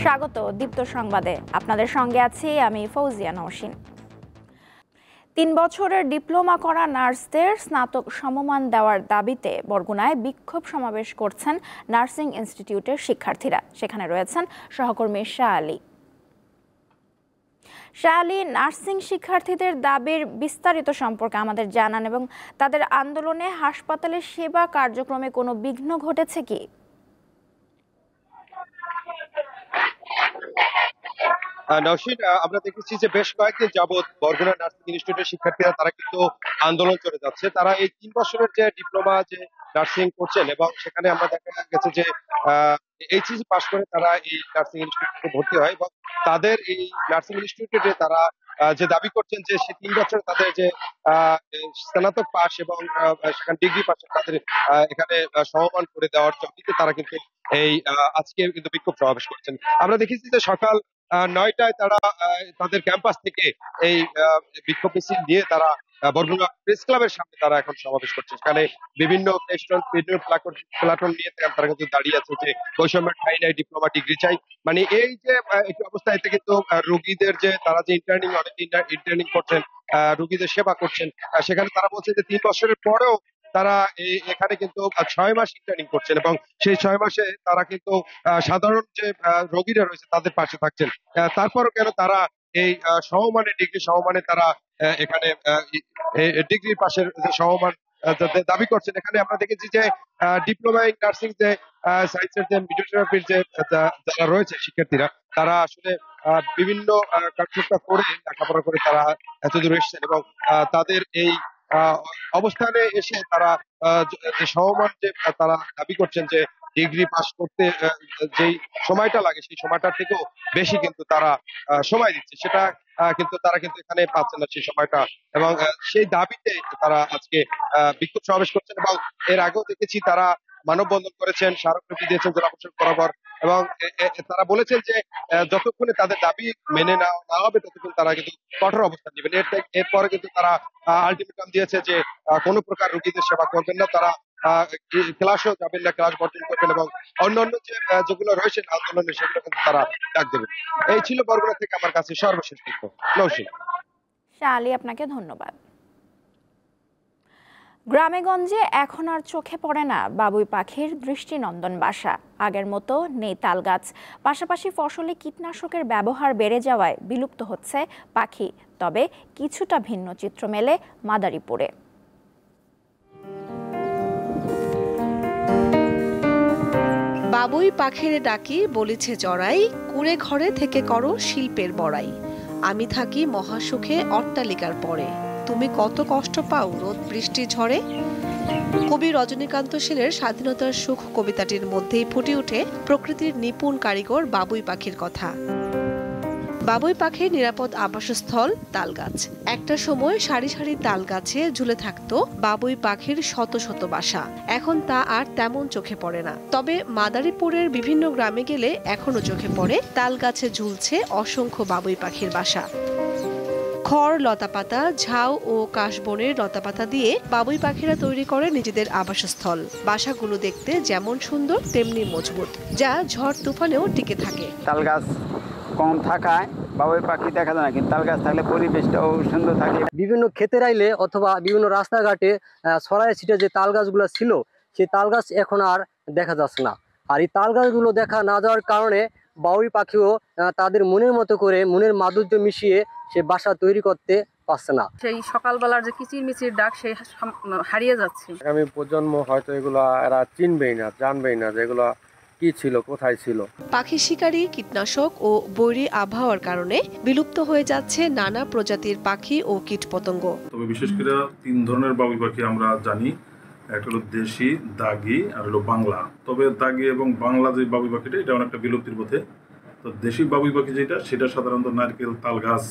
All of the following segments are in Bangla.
স্বাগত দীপ্ত সংবাদে। আপনাদের সঙ্গে আছি আমি ফৌজিয়া নওশিন। ৩ বছরের ডিপ্লোমা করা নার্সদের স্নাতক সমমান দেওয়ার দাবিতে বরগুনায় বিক্ষোভ সমাবেশ করছেন নার্সিং ইনস্টিটিউটের শিক্ষার্থীরা। সেখানে রয়েছেন সহকর্মী শাহ আলী। শাহ আলী, নার্সিং শিক্ষার্থীদের দাবির বিস্তারিত সম্পর্কে আমাদের জানান এবং তাদের আন্দোলনে হাসপাতালের সেবা কার্যক্রমে কোনো বিঘ্ন ঘটেছে কি? নওশীন, আমরা দেখেছি যে বেশ কয়েকদিন যাবৎ বরগুনা নার্সিং ইনস্টিটিউটের শিক্ষার্থীরা তারা কিন্তু আন্দোলন করে যাচ্ছে। তারা এই 3 বছরের যে ডিপ্লোমা যে নার্সিং করছেন এবং সেখানে আমরা দেখা গেছে যে এইচএসসি পাস করে তারা এই নার্সিং ইনস্টিটিউটে ভর্তি হয় এবং তাদের এই নার্সিং ইনস্টিটিউটে তারা যে দাবি করছেন যে সে 3 বছর তাদের যে স্নাতক পাস এবং সেখানে ডিগ্রি পাস তাদের এখানে সমমান করে দেওয়ার দাবিতে তারা কিন্তু এই আজকে কিন্তু বিক্ষোভ সমাবেশ করছেন। আমরা দেখেছি যে সকাল 9টায় তারা তাদের ক্যাম্পাস থেকে এই বিক্ষোভ মিছিল নিয়ে তারা বরগুনা প্রেস ক্লাবের সামনে তারা এখন সমাবেশ করছে। সেখানে বিভিন্ন প্লাটুন নিয়ে তারা কিন্তু দাঁড়িয়ে আছে যে বৈষম্য ঠাঁই নাই, ডিপ্লোমা ডিগ্রি চাই। মানে এই যে একটি অবস্থা, এতে কিন্তু রোগীদের যে তারা যে ইন্টার্নিং অনেকে ইন্টার্নিং করছেন, রোগীদের সেবা করছেন, সেখানে তারা বলছে যে 3 বছরের পরেও তারা এখানে কিন্তু 6 মাস ইন্টার্নিং করছেন এবং সেই 6 মাসে তারা কিন্তু সাধারণ যে রোগীরা রয়েছে তাদের পাশে থাকছেন। তারপরও কেন তারা এই সমমানের ডিগ্রি সমমানে তারা এখানে ডিগ্রি পাশের যে সমমান দাবি করছেন। এখানে আমরা দেখেছি যে ডিপ্লোমা ইন নার্সিং যে সায়েন্সের যে ভিডিওথেরাপির যে যারা রয়েছে শিক্ষার্থীরা, তারা আসলে বিভিন্ন কার্যক্রম করে লেখাপড়া করে তারা এতদূর এসেছেন এবং তাদের এই অবস্থানে এসে তারা যে সমমান যে তারা দাবি করছেন যে ডিগ্রি পাস করতে যেই সময়টা লাগে সেই সময়টার থেকেও বেশি কিন্তু তারা সময় দিচ্ছে, সেটা কিন্তু তারা কিন্তু এখানে পাচ্ছেন না সেই সময়টা এবং সেই দাবিতে তারা আজকে বিক্ষোভ সমাবেশ করছেন এবং এর আগেও দেখেছি তারা মানববন্ধন করেছেন, স্মারকলিপি দিয়েছেন জেলা প্রশাসক বরাবর এবং তারা বলেছেন যে যতক্ষণে তাদের দাবি মেনে না হবে ততক্ষণ তারা কিন্তু কঠোর অবস্থান নেবেন। এরপরে কিন্তু তারা আলটিমেটাম দিয়েছে যে কোনো প্রকার রোগীদের সেবা করবেন না, তারা ক্লাসেও যাবেন না, ক্লাস বর্জন করবেন এবং অন্যান্য যেগুলো রয়েছে আন্দোলনে সেগুলো কিন্তু তারা ডাক দেবেন। এই ছিল বরগুনা থেকে আমার কাছে সর্বশেষ তথ্য। নওশীন। শাহ আলী, আপনাকে ধন্যবাদ। গ্রামেগঞ্জে এখন আর চোখে পড়ে না বাবুই পাখির দৃষ্টিনন্দন বাসা। আগের মতো নেই তালগাছ, পাশাপাশি ফসলে কীটনাশকের ব্যবহার বেড়ে যাওয়ায় বিলুপ্ত হচ্ছে পাখি। তবে কিছুটা ভিন্ন চিত্র মেলে মাদারীপুরে। বাবুই পাখির ডাকি বলিছে চড়াই, কুড়ে ঘরে থেকে করো শিল্পের বড়াই। আমি থাকি মহাসুখে অট্টালিকার পরে, তুমি কত কষ্ট পাও রোদ বৃষ্টি ঝড়ে। কবি রজনীকান্ত সেনের স্বাধীনতার সুখ কবিতাটির মধ্যেই ফুটে ওঠে প্রকৃতির নিপুণ কারিগর বাবুই পাখির কথা। বাবুই পাখির নিরাপদ আবাসস্থল তালগাছ। একটা সময় সারি সারি তাল গাছে ঝুলে থাকতো বাবুই পাখির শত শত বাসা। এখন তা আর তেমন চোখে পড়ে না। তবে মাদারীপুরের বিভিন্ন গ্রামে গেলে এখনো চোখে পড়ে তাল গাছে ঝুলছে অসংখ্য বাবুই পাখির বাসা। খড়, লতাপাতা, ঝাউ ও কাশবনের লতাপাতা দিয়ে বাবুই পাখিরা তৈরি করে নিজেদের আবাসস্থল। বাসাগুলো দেখতে যেমন সুন্দর তেমনি মজবুত, যা ঝড় তুফানেও টিকে থাকে। তাল গাছ কম থাকায় বাবুই পাখি দেখা যায় না, কিন্তু তাল গাছ থাকলে পরিবেশটাও সুন্দর থাকে। বিভিন্ন ক্ষেতের আইলে অথবা বিভিন্ন রাস্তাঘাটে ছড়ায় ছিটে যে তাল গাছগুলো ছিল, সেই তাল গাছ এখন আর দেখা যাচ্ছে না। আর এই তাল গাছগুলো দেখা না যাওয়ার কারণে বাবুই পাখিও তাদের মনের মতো করে মনের মাধুর্য মিশিয়ে সে বাসা তৈরি করতে পারছে না। সেই সকালবেলার যে কিচির মিচির ডাক সেই হারিয়ে যাচ্ছে। আগামী প্রজন্ম হয়তো এগুলো এরা চিনবেই না, জানবেই না যে এগুলো কি ছিল, কোথায় ছিল। পাখি শিকারী, কীটনাশক ও বৈরী আবহাওয়ার কারণে বিলুপ্ত হয়ে যাচ্ছে নানা প্রজাতির পাখি ও কীটপতঙ্গ। তবে বিশেষ করে 3 ধরনের বাবুই পাখি আমরা জানি। একটা হলো দেশি, দাগি আর হলো বাংলা। তবে দাগি এবং বাংলা যে বাবুই পাখিটা এটা অনেকটা বিলুপ্তির পথে। তো দেশি বাবুই পাখি যেটা, সেটা সাধারণত নারকেল, তাল গাছ,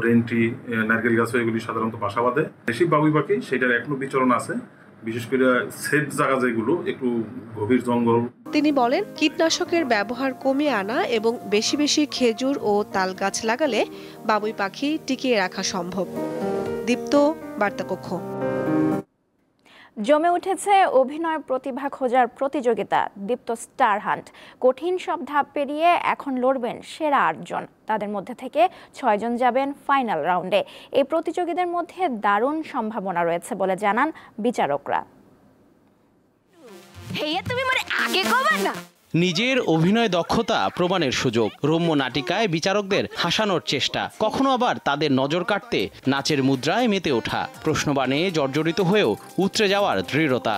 রেন্টি, নারকেল গাছ এগুলি সাধারণত বাসা বাঁধে। দেশি বাবুই পাখি সেটার এখনো বিচরণ আছে, বিশেষ করে সেফ জায়গা যেগুলো একটু গভীর জঙ্গল। তিনি বলেন, কীটনাশকের ব্যবহার কমিয়ে আনা এবং বেশি বেশি খেজুর ও তাল গাছ লাগালে বাবুই পাখি টিকিয়ে রাখা সম্ভব। দীপ্ত, বার্তা কক্ষ। জমে উঠেছে অভিনয় প্রতিভা খোঁজার প্রতিযোগিতা দীপ্ত স্টার হান্ট। কঠিন সব ধাপ পেরিয়ে এখন লড়বেন সেরা ৮ জন। তাদের মধ্যে থেকে ৬ জন যাবেন ফাইনাল রাউন্ডে। এই প্রতিযোগীদের মধ্যে দারুণ সম্ভাবনা রয়েছে বলে জানান বিচারকরা। নিজের অভিনয় দক্ষতা প্রমাণের সুযোগ, রম্য নাটিকায় বিচারকদের হাসানোর চেষ্টা, কখনো আবার তাদের নজর কাটতে নাচের মুদ্রায় মেতে ওঠা, প্রশ্নবাণে জর্জরিত হয়েও উতরে যাওয়ার দৃঢ়তা।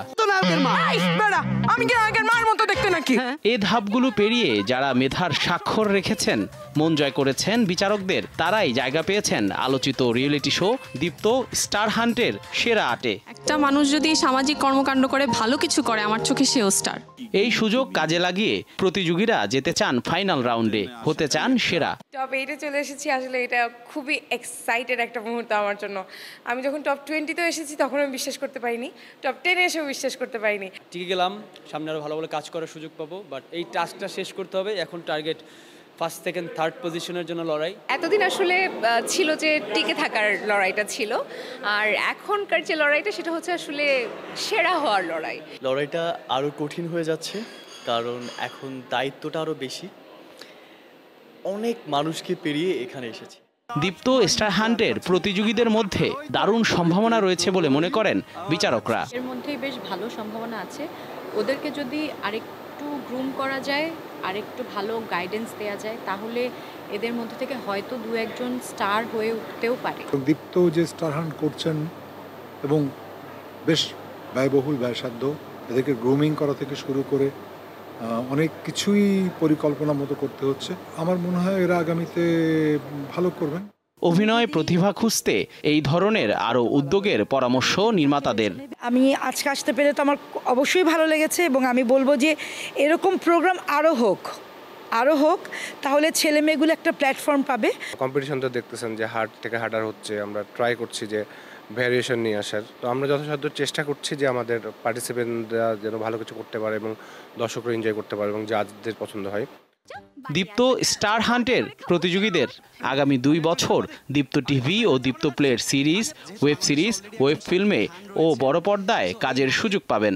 এ ধাপগুলো পেরিয়ে যারা মেধার স্বাক্ষর রেখেছেন, মন জয় করেছেন বিচারকদের, তারাই জায়গা পেয়েছেন আলোচিত রিয়েলিটি শো দীপ্ত স্টার হান্টের সেরা ৮-এ। একটা মানুষ যদি সামাজিক কর্মকাণ্ড করে ভালো কিছু করে, আমার চোখে সেও স্টার। এই সুযোগ কাজে লাগিয়ে প্রতিযোগীরা যেতে চান ফাইনাল রাউন্ডে, হতে চান সেরা। টপ 8-এ চলে এসেছি, আসলে এটা খুবই এক্সাইটেড একটা মুহূর্ত আমার জন্য। আমি যখন টপ 20-তেও এসেছি তখন আমি বিশ্বাস করতে পারিনি, টপ 10-এ এসেও বিশ্বাস করতে পারিনি। টিকে গেলাম, সামনে আরও ভালো ভালো কাজ করার সুযোগ পাবো, বাট এই টাস্কটা শেষ করতে হবে। এখন টার্গেট ফার্স্ট সেকেন্ড থার্ড পজিশনের জন্য লড়াই। এতদিন আসলে ছিল যে টিকে থাকার লড়াইটা ছিল, আর এখনকার যে লড়াইটা সেটা হচ্ছে আসলে সেরা হওয়ার লড়াই। লড়াইটা আরও কঠিন হয়ে যাচ্ছে, কারণ এখন দায়িত্বটা আরও বেশি। অনেক মানুষকে পেরিয়ে এখানে এসেছি। দীপ্ত স্টার হান্টের প্রতিযোগীদের মধ্যে দারুণ সম্ভাবনা রয়েছে বলে মনে করেন বিচারকরা। এর মধ্যেই বেশ ভালো সম্ভাবনা আছে। ওদেরকে যদি আরেকটু গ্রুম করা যায়, আরেকটু ভালো গাইডেন্স দেওয়া যায়, তাহলে এদের মধ্যে থেকে হয়তো 2-1 জন স্টার হয়ে উঠতেও পারে। দীপ্ত যে স্টার হান্ট করছেন এবং বেশ ব্যয়বহুল ব্যয়সাধ্য, এদেরকে গ্রুমিং করা থেকে শুরু করে অনেক কিছুই পরিকল্পনা মতো করতে হচ্ছে। আমার মনে হয় এরা আগামীতে ভালো করবেন। অভিনয় প্রতিভা খুঁজতে এই ধরনের আরও উদ্যোগের পরামর্শ নির্মাতাদের। আমি আজকে আসতে পেরে তো আমার অবশ্যই ভালো লেগেছে, এবং আমি বলবো যে এরকম প্রোগ্রাম আরও হোক, তাহলে ছেলে মেয়েগুলো একটা প্ল্যাটফর্ম পাবে। কম্পিটিশন তো দেখতেছেন যে হার্ড থেকে হার্ডার হচ্ছে, আমরা ট্রাই করছি যে ভ্যারিয়েশন নিয়ে আসার। তো আমরা যথাসাধ্য চেষ্টা করছি যে আমাদের পার্টিসিপেন্টরা যেন ভালো কিছু করতে পারে এবং দর্শকরা এনজয় করতে পারে এবং জাজদের পছন্দ হয়। দীপ্ত স্টার হান্টের প্রতিযোগীদের আগামী 2 বছর দীপ্ত টিভি ও দীপ্ত প্লের সিরিজ, ওয়েব সিরিজ, ওয়েব ফিল্মে ও বড় পর্দায় কাজের সুযোগ পাবেন।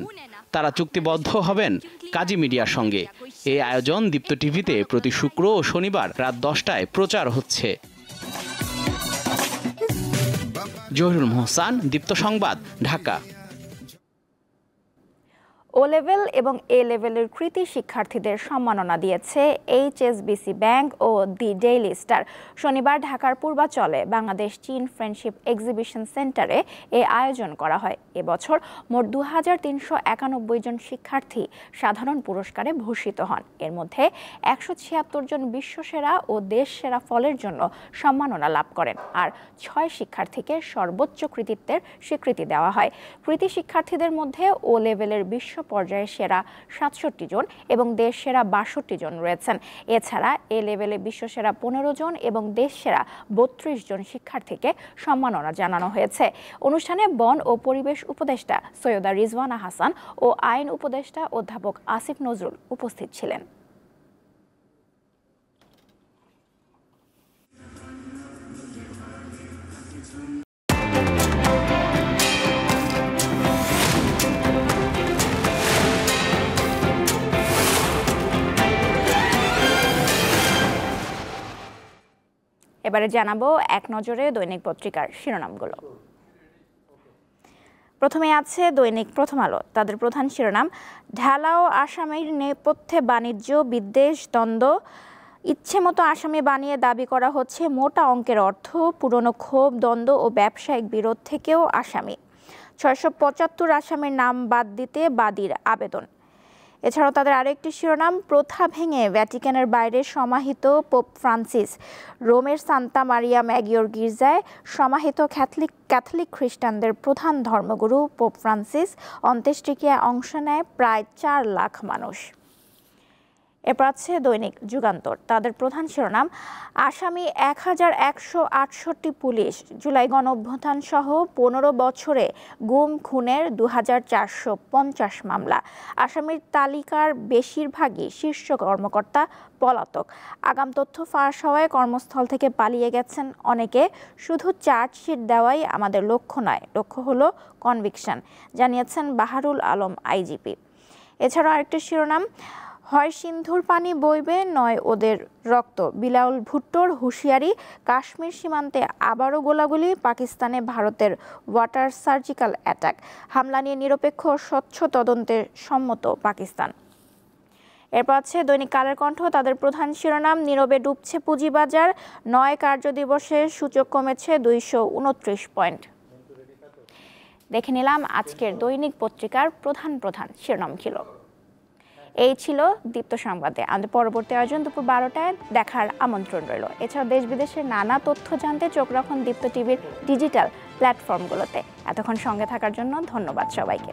তারা চুক্তিবদ্ধ হবেন কাজী মিডিয়ার সঙ্গে। এই আয়োজন দীপ্ত টিভিতে প্রতি শুক্র ও শনিবার রাত 10টায় প্রচার হচ্ছে। জহিরুল মোহসান, দীপ্ত সংবাদ, ঢাকা। ও লেভেল এবং এ লেভেলের কৃতী শিক্ষার্থীদের সম্মাননা দিয়েছে HSBC ব্যাংক ও দি ডেইলি স্টার। শনিবার ঢাকার পূর্বাচলে বাংলাদেশ চীন ফ্রেন্ডশিপ এক্সিবিশন সেন্টারে এ আয়োজন করা হয়। এবছর মোট 2391 জন শিক্ষার্থী সাধারণ পুরস্কারে ভূষিত হন। এর মধ্যে 176 জন বিশ্বসেরা ও দেশ সেরা ফলের জন্য সম্মাননা লাভ করেন, আর 6 শিক্ষার্থীকে সর্বোচ্চ কৃতিত্বের স্বীকৃতি দেওয়া হয়। কৃতী শিক্ষার্থীদের মধ্যে ও লেভেলের বিশ্ব পর্যায়ে সেরা 67 জন এবং দেশ সেরা 62 জন রয়েছেন। এছাড়া এ লেভেলে বিশ্বসেরা 15 জন এবং দেশ সেরা 32 জন শিক্ষার্থীকে সম্মাননা জানানো হয়েছে। অনুষ্ঠানে বন ও পরিবেশ উপদেষ্টা সৈয়দা রিজওয়ানা হাসান ও আইন উপদেষ্টা অধ্যাপক আসিফ নজরুল উপস্থিত ছিলেন। এবারে জানাবো এক নজরে দৈনিক পত্রিকার শিরোনামগুলো। প্রথমে আছে দৈনিক প্রথম আলো। তাদের প্রধান শিরোনাম, ঢালাও আসামির নেপথ্যে বাণিজ্য বিদ্বেষ দ্বন্দ্ব, ইচ্ছে মতো আসামি বানিয়ে দাবি করা হচ্ছে মোটা অঙ্কের অর্থ, পুরনো ক্ষোভ দ্বন্দ্ব ও ব্যবসায়িক বিরোধ থেকেও আসামি, 675 আসামির নাম বাদ দিতে বাদীর আবেদন। এছাড়াও তাদের আরেকটি শিরোনাম, প্রথা ভেঙে ভ্যাটিকানের বাইরে সমাহিত পোপ ফ্রান্সিস, রোমের সান্তা মারিয়া ম্যাগিওর গির্জায় সমাহিত ক্যাথলিক খ্রিস্টানদের প্রধান ধর্মগুরু পোপ ফ্রান্সিস অন্ত্যেষ্টিক্রিয়ায় অংশ নেয় প্রায় 4 লাখ মানুষ। এরপর আছে দৈনিক যুগান্তর। তাদের প্রধান শিরোনাম, আসামি 1168 পুলিশ, জুলাই গণঅভ্যুত্থান সহ 15 বছরে গুম খুনের 2450 মামলা। আসামির তালিকার বেশিরভাগই শীর্ষ কর্মকর্তা পলাতক। আগাম তথ্য ফাঁস হওয়ায় কর্মস্থল থেকে পালিয়ে গেছেন অনেকে। শুধু চার্জশিট দেওয়াই আমাদের লক্ষ্য নয়, লক্ষ্য হলো কনভিকশন, জানিয়েছেন বাহারুল আলম আইজিপি। এছাড়াও আরেকটি শিরোনাম, হয় সিন্ধুর পানি বইবে নয় ওদের রক্ত, বিলাউল ভুট্টোর হুঁশিয়ারি। কাশ্মীর সীমান্তে আবারও গোলাগুলি, পাকিস্তানে ভারতের ওয়াটার সার্জিক্যাল অ্যাটাক। হামলা নিয়ে নিরপেক্ষ ও স্বচ্ছ তদন্তে সম্মত পাকিস্তান। এরপর আছে দৈনিক কালের কণ্ঠ। তাদের প্রধান শিরোনাম, নীরবে ডুবছে পুঁজিবাজার, 9 কার্যদিবসে সূচক কমেছে 229 পয়েন্ট। দেখে নিলাম আজকের দৈনিক পত্রিকার প্রধান শিরোনাম ছিল। এই ছিল দীপ্ত সংবাদে। আমাদের পরবর্তী আয়োজন দুপুর 12টায় দেখার আমন্ত্রণ রইল। এছাড়াও দেশ বিদেশের নানা তথ্য জানতে চোখ রাখুন দীপ্ত টিভির ডিজিটাল প্ল্যাটফর্মগুলোতে। এতক্ষণ সঙ্গে থাকার জন্য ধন্যবাদ সবাইকে।